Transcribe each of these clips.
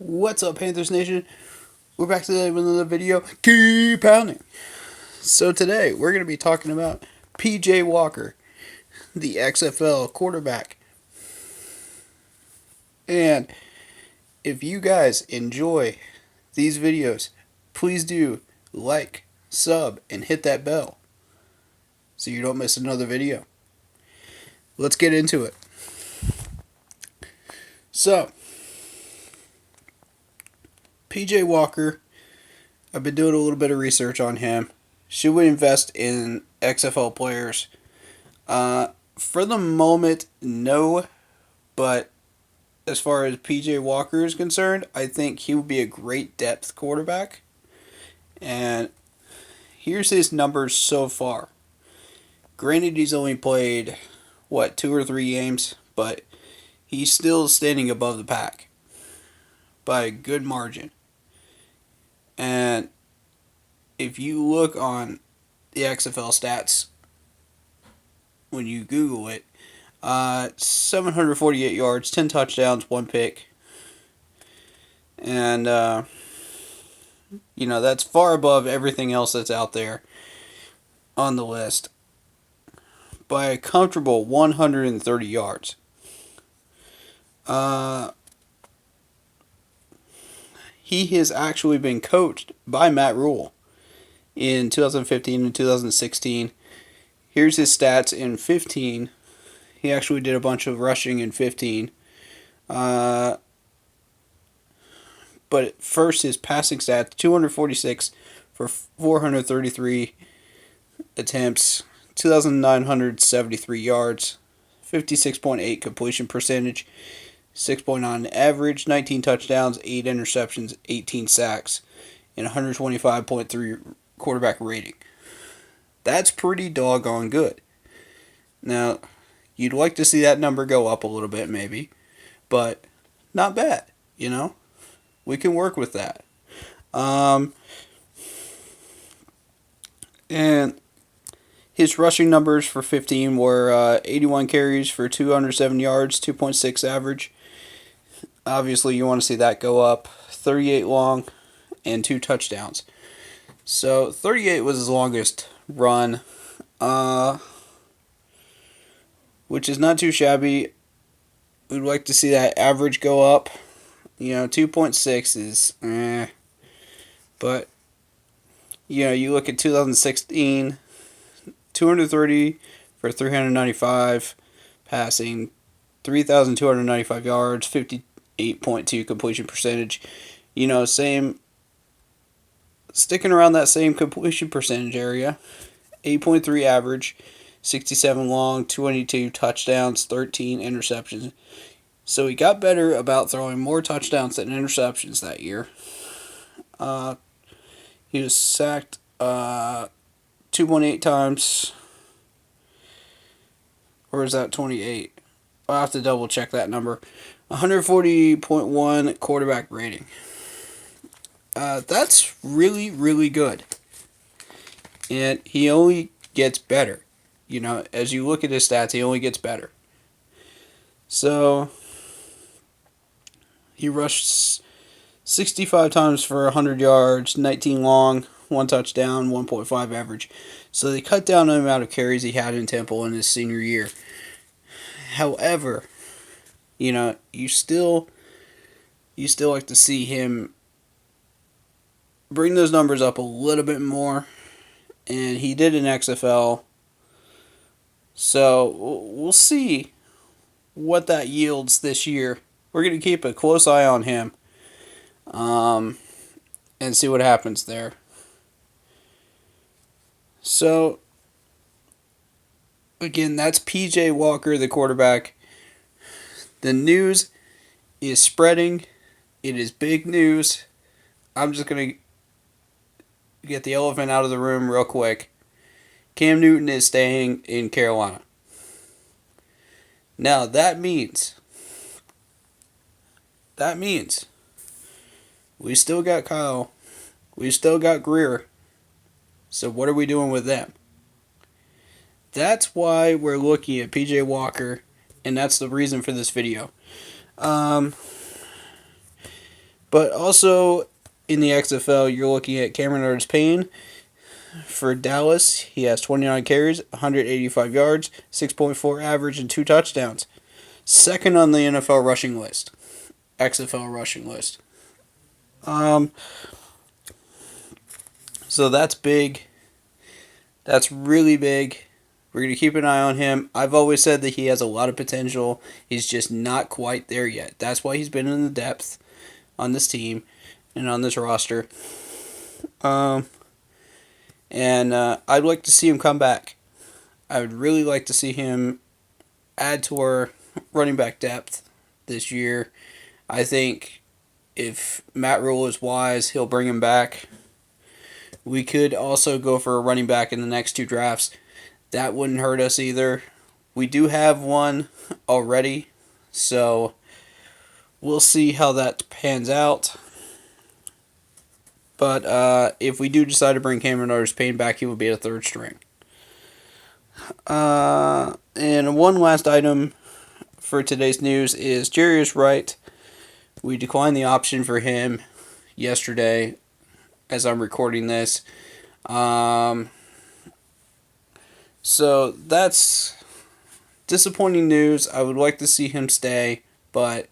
What's up, Panthers Nation? We're back today with another video. Keep pounding. So today we're going to be talking about PJ Walker, the XFL quarterback. And if you guys enjoy these videos, please do like, sub, and hit that bell so you don't miss another video. Let's get into it. So, PJ Walker, I've been doing a little bit of research on him. Should we invest in XFL players? For the moment, no. But as far as PJ Walker is concerned, I think he would be a great depth quarterback. And here's his numbers so far. Granted, he's only played, 2 or 3 games, but he's still standing above the pack by a good margin. And if you look on the XFL stats, when you Google it, 748 yards, 10 touchdowns, 1 pick. And, that's far above everything else that's out there on the list by a comfortable 130 yards. He has actually been coached by Matt Rule in 2015 and 2016. Here's his stats in 15. He actually did a bunch of rushing in 15. But first, his passing stats, 246 for 433 attempts, 2,973 yards, 56.8 completion percentage, 6.9 average, 19 touchdowns, 8 interceptions, 18 sacks, and 125.3 quarterback rating. That's pretty doggone good. Now, you'd like to see that number go up a little bit maybe, but not bad, We can work with that. And his rushing numbers for 15 were 81 carries for 207 yards, 2.6 average. Obviously, you want to see that go up. 38 long and 2 touchdowns. So 38 was his longest run, which is not too shabby. We'd like to see that average go up. 2.6 is But, you look at 2016, 230 for 395 passing, 3,295 yards, 58.2 completion percentage. Sticking around that same completion percentage area. 8.3 average, 67 long, 22 touchdowns, 13 interceptions. So he got better about throwing more touchdowns than interceptions that year. He was sacked 2.8 times. Or is that 28? I'll have to double check that number. 140.1 quarterback rating. That's really, really good. And he only gets better. As you look at his stats, he only gets better. So, he rushed 65 times for 100 yards, 19 long, 1 touchdown, 1.5 average. So they cut down the amount of carries he had in Temple in his senior year. However, you still like to see him bring those numbers up a little bit more. And he did in XFL. So we'll see what that yields this year. We're going to keep a close eye on him. And see what happens there. So, again, that's PJ Walker, the quarterback. The news is spreading. It is big news. I'm just going to get the elephant out of the room real quick. Cam Newton is staying in Carolina. Now, that means we still got Kyle. We still got Greer. So what are we doing with them? That's why we're looking at PJ Walker, and that's the reason for this video. But also in the XFL, you're looking at Cameron Artis-Payne for Dallas. He has 29 carries, 185 yards, 6.4 average, and 2 touchdowns. Second on the NFL rushing list. XFL rushing list. So that's big. That's really big. We're going to keep an eye on him. I've always said that he has a lot of potential. He's just not quite there yet. That's why he's been in the depth on this team and on this roster. And I'd like to see him come back. I would really like to see him add to our running back depth this year. I think if Matt Rule is wise, he'll bring him back. We could also go for a running back in the next 2 drafts. That wouldn't hurt us either. We do have one already, so we'll see how that pans out. But if we do decide to bring Cameron Artis-Payne back, he will be a 3rd string. And one last item for today's news is Wright. We declined the option for him yesterday as I'm recording this. So that's disappointing news. I would like to see him stay, but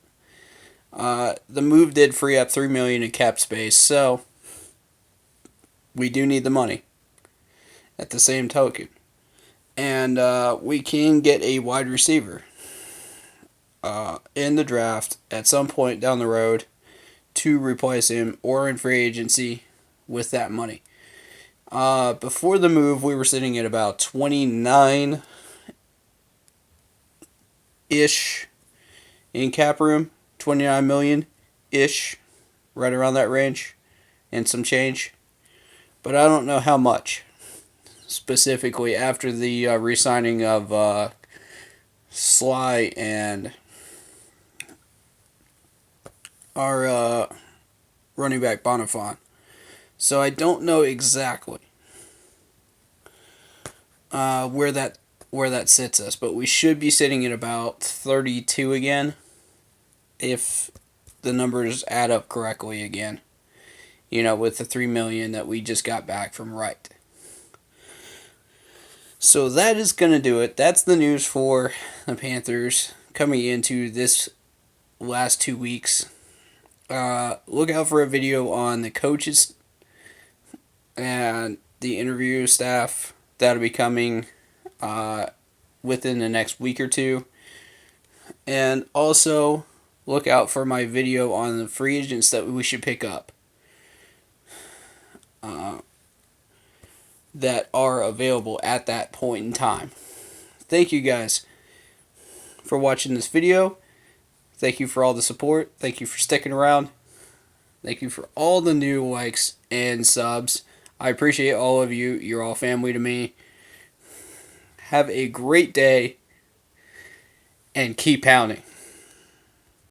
the move did free up $3 million in cap space, so we do need the money at the same token. And we can get a wide receiver in the draft at some point down the road to replace him or in free agency with that money. Before the move, we were sitting at about 29-ish in cap room, 29 million-ish, right around that range, and some change. But I don't know how much, specifically after the re-signing of Sly and our running back Bonifant. So I don't know exactly where that sits us, but we should be sitting at about 32 again, if the numbers add up correctly again. With the $3 million that we just got back from Wright. So that is going to do it. That's the news for the Panthers coming into this last 2 weeks. Look out for a video on the coaches and the interview staff. That'll be coming within the next week or 2. And also look out for my video on the free agents that we should pick up that are available at that point in time. Thank you guys for watching this video. Thank you for all the support. Thank you for sticking around. Thank you for all the new likes and subs. I appreciate all of you. You're all family to me. Have a great day and keep pounding.